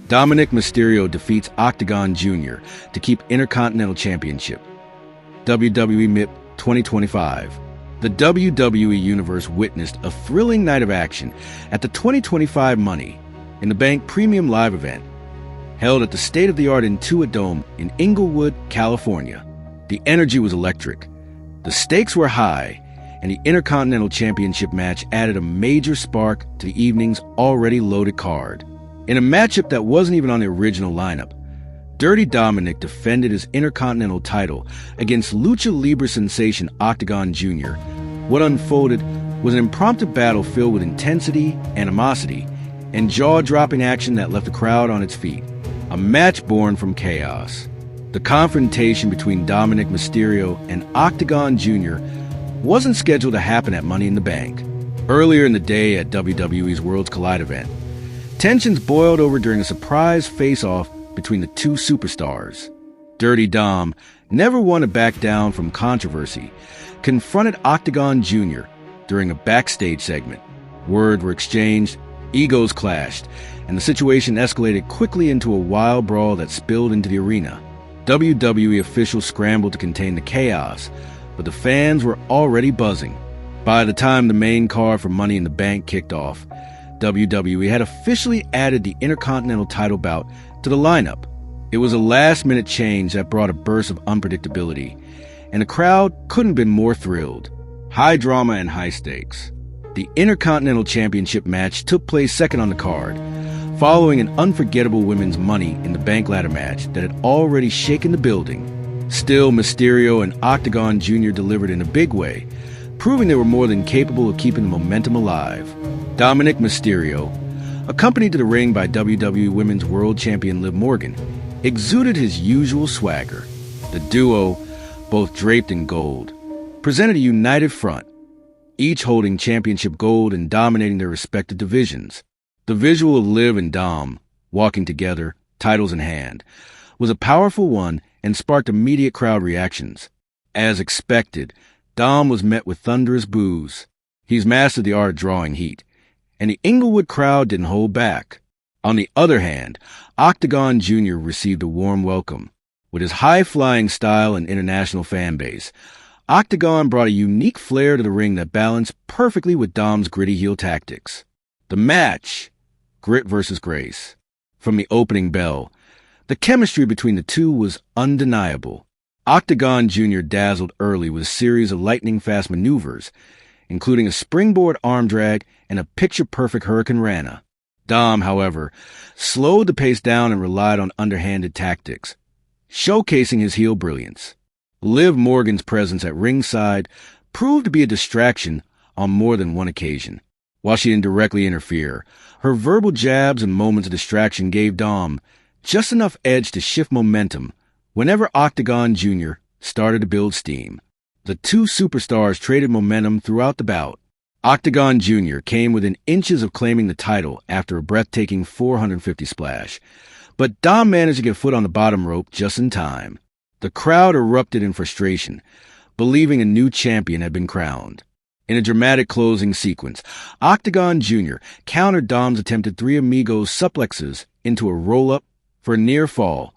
Dominik Mysterio defeats Octagon Jr. to keep Intercontinental Championship. WWE MITB 2025. The WWE Universe witnessed a thrilling night of action at the 2025 Money in the Bank Premium Live event, held at the state-of-the-art Intuit Dome in Inglewood, California. The energy was electric, the stakes were high, and the Intercontinental Championship match added a major spark to the evening's already loaded card. In a matchup that wasn't even on the original lineup, Dirty Dominik defended his Intercontinental title against Lucha Libre sensation Octagon Jr. What unfolded was an impromptu battle filled with intensity, animosity, and jaw-dropping action that left the crowd on its feet. A match born from chaos. The confrontation between Dominik Mysterio and Octagon Jr. wasn't scheduled to happen at Money in the Bank. Earlier in the day at WWE's Worlds Collide event, tensions boiled over during a surprise face-off between the two superstars. Dirty Dom, never one to back down from controversy, confronted Octagon Jr. during a backstage segment. Words were exchanged, egos clashed, and the situation escalated quickly into a wild brawl that spilled into the arena. WWE officials scrambled to contain the chaos, but the fans were already buzzing. By the time the main card for Money in the Bank kicked off, WWE had officially added the Intercontinental title bout to the lineup. It was a last-minute change that brought a burst of unpredictability, and the crowd couldn't have been more thrilled. High drama and high stakes. The Intercontinental Championship match took place second on the card, following an unforgettable women's Money in the Bank ladder match that had already shaken the building. Still, Mysterio and Octagon Jr. delivered in a big way, proving they were more than capable of keeping the momentum alive. Dominik Mysterio, accompanied to the ring by WWE Women's World Champion Liv Morgan, exuded his usual swagger. The duo, both draped in gold, presented a united front, each holding championship gold and dominating their respective divisions. The visual of Liv and Dom, walking together, titles in hand, was a powerful one and sparked immediate crowd reactions. As expected, Dom was met with thunderous boos. He's mastered the art of drawing heat, and the Inglewood crowd didn't hold back. On the other hand, Octagon Jr. received a warm welcome. With his high-flying style and international fan base, Octagon brought a unique flair to the ring that balanced perfectly with Dom's gritty heel tactics. The match, grit versus grace. From the opening bell, the chemistry between the two was undeniable. Octagon Jr. dazzled early with a series of lightning-fast maneuvers, including a springboard arm drag and a picture-perfect Hurricane Rana. Dom, however, slowed the pace down and relied on underhanded tactics, showcasing his heel brilliance. Liv Morgan's presence at ringside proved to be a distraction on more than one occasion. While she didn't directly interfere, her verbal jabs and moments of distraction gave Dom just enough edge to shift momentum whenever Octagon Jr. started to build steam. The two superstars traded momentum throughout the bout. Octagon Jr. came within inches of claiming the title after a breathtaking 450 splash, but Dom managed to get a foot on the bottom rope just in time. The crowd erupted in frustration, believing a new champion had been crowned. In a dramatic closing sequence, Octagon Jr. countered Dom's attempted Three Amigos suplexes into a roll-up for a near fall,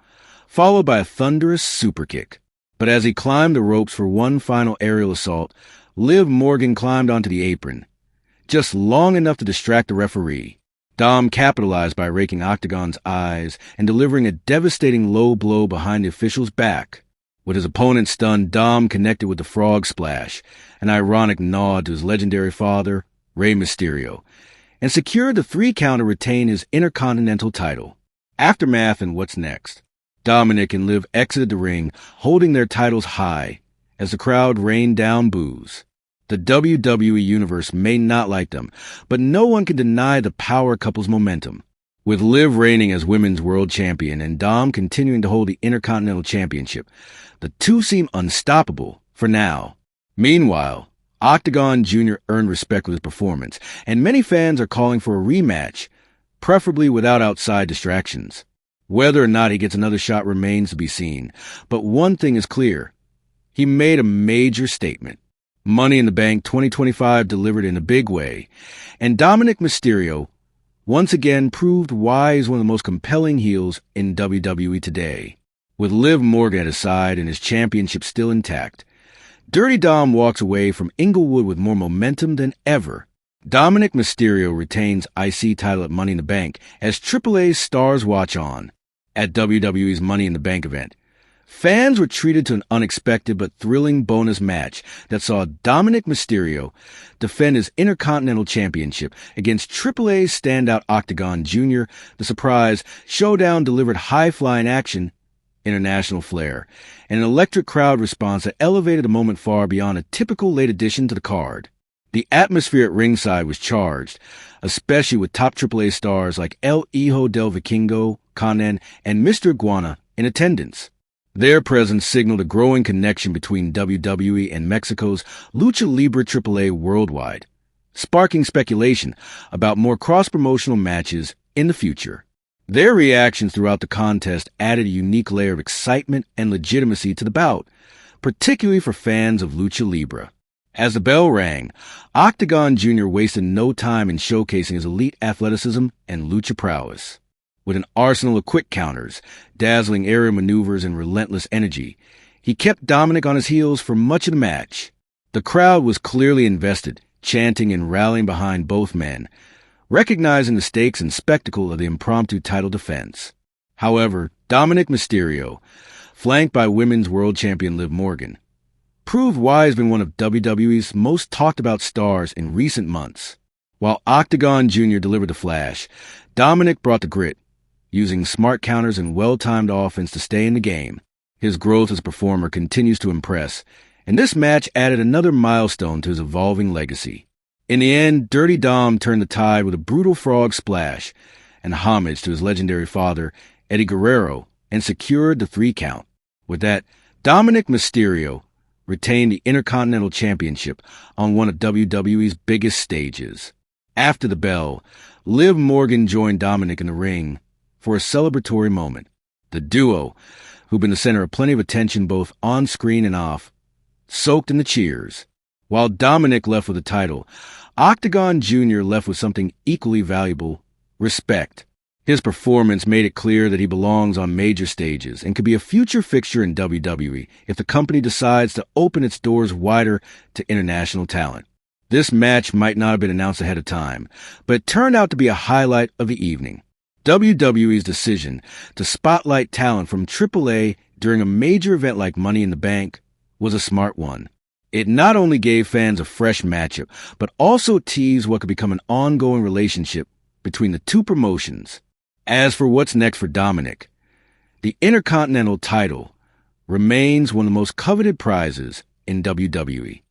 followed by a thunderous superkick. But as he climbed the ropes for one final aerial assault, Liv Morgan climbed onto the apron, just long enough to distract the referee. Dom capitalized by raking Octagon's eyes and delivering a devastating low blow behind the official's back. With his opponent stunned, Dom connected with the frog splash, an ironic nod to his legendary father, Rey Mysterio, and secured the 3 count to retain his Intercontinental title. Aftermath and what's next. Dominik and Liv exited the ring, holding their titles high, as the crowd rained down boos. The WWE Universe may not like them, but no one can deny the power couple's momentum. With Liv reigning as Women's World Champion and Dom continuing to hold the Intercontinental Championship, the two seem unstoppable for now. Meanwhile, Octagon Jr. earned respect with his performance, and many fans are calling for a rematch, preferably without outside distractions. Whether or not he gets another shot remains to be seen, but one thing is clear. He made a major statement. Money in the Bank 2025 delivered in a big way, and Dominik Mysterio once again proved why he's one of the most compelling heels in WWE today. With Liv Morgan at his side and his championship still intact, Dirty Dom walks away from Inglewood with more momentum than ever. Dominik Mysterio retains IC title at Money in the Bank as AAA's stars watch on. At WWE's Money in the Bank event, fans were treated to an unexpected but thrilling bonus match that saw Dominik Mysterio defend his Intercontinental Championship against AAA's standout Octagon Jr. The surprise showdown delivered high-flying action, international flair, and an electric crowd response that elevated the moment far beyond a typical late addition to the card. The atmosphere at ringside was charged, especially with top AAA stars like El Hijo del Vikingo, Conan, and Mr. Iguana in attendance. Their presence signaled a growing connection between WWE and Mexico's Lucha Libre AAA worldwide, sparking speculation about more cross-promotional matches in the future. Their reactions throughout the contest added a unique layer of excitement and legitimacy to the bout, particularly for fans of Lucha Libre. As the bell rang, Octagon Jr. wasted no time in showcasing his elite athleticism and lucha prowess. With an arsenal of quick counters, dazzling aerial maneuvers, and relentless energy, he kept Dominik on his heels for much of the match. The crowd was clearly invested, chanting and rallying behind both men, recognizing the stakes and spectacle of the impromptu title defense. However, Dominik Mysterio, flanked by Women's World Champion Liv Morgan, proved why he's been one of WWE's most talked-about stars in recent months. While Octagon Jr. delivered the flash, Dominik brought the grit, using smart counters and well-timed offense to stay in the game. His growth as a performer continues to impress, and this match added another milestone to his evolving legacy. In the end, Dirty Dom turned the tide with a brutal frog splash and homage to his legendary father, Eddie Guerrero, and secured the 3 count. With that, Dominik Mysterio retained the Intercontinental Championship on one of WWE's biggest stages. After the bell, Liv Morgan joined Dominik in the ring for a celebratory moment. The duo, who'd been the center of plenty of attention both on screen and off, soaked in the cheers. While Dominik left with the title, Octagon Jr. left with something equally valuable: respect. His performance made it clear that he belongs on major stages and could be a future fixture in WWE if the company decides to open its doors wider to international talent. This match might not have been announced ahead of time, but it turned out to be a highlight of the evening. WWE's decision to spotlight talent from AAA during a major event like Money in the Bank was a smart one. It not only gave fans a fresh matchup, but also teased what could become an ongoing relationship between the two promotions. As for what's next for Dominik, the Intercontinental title remains one of the most coveted prizes in WWE.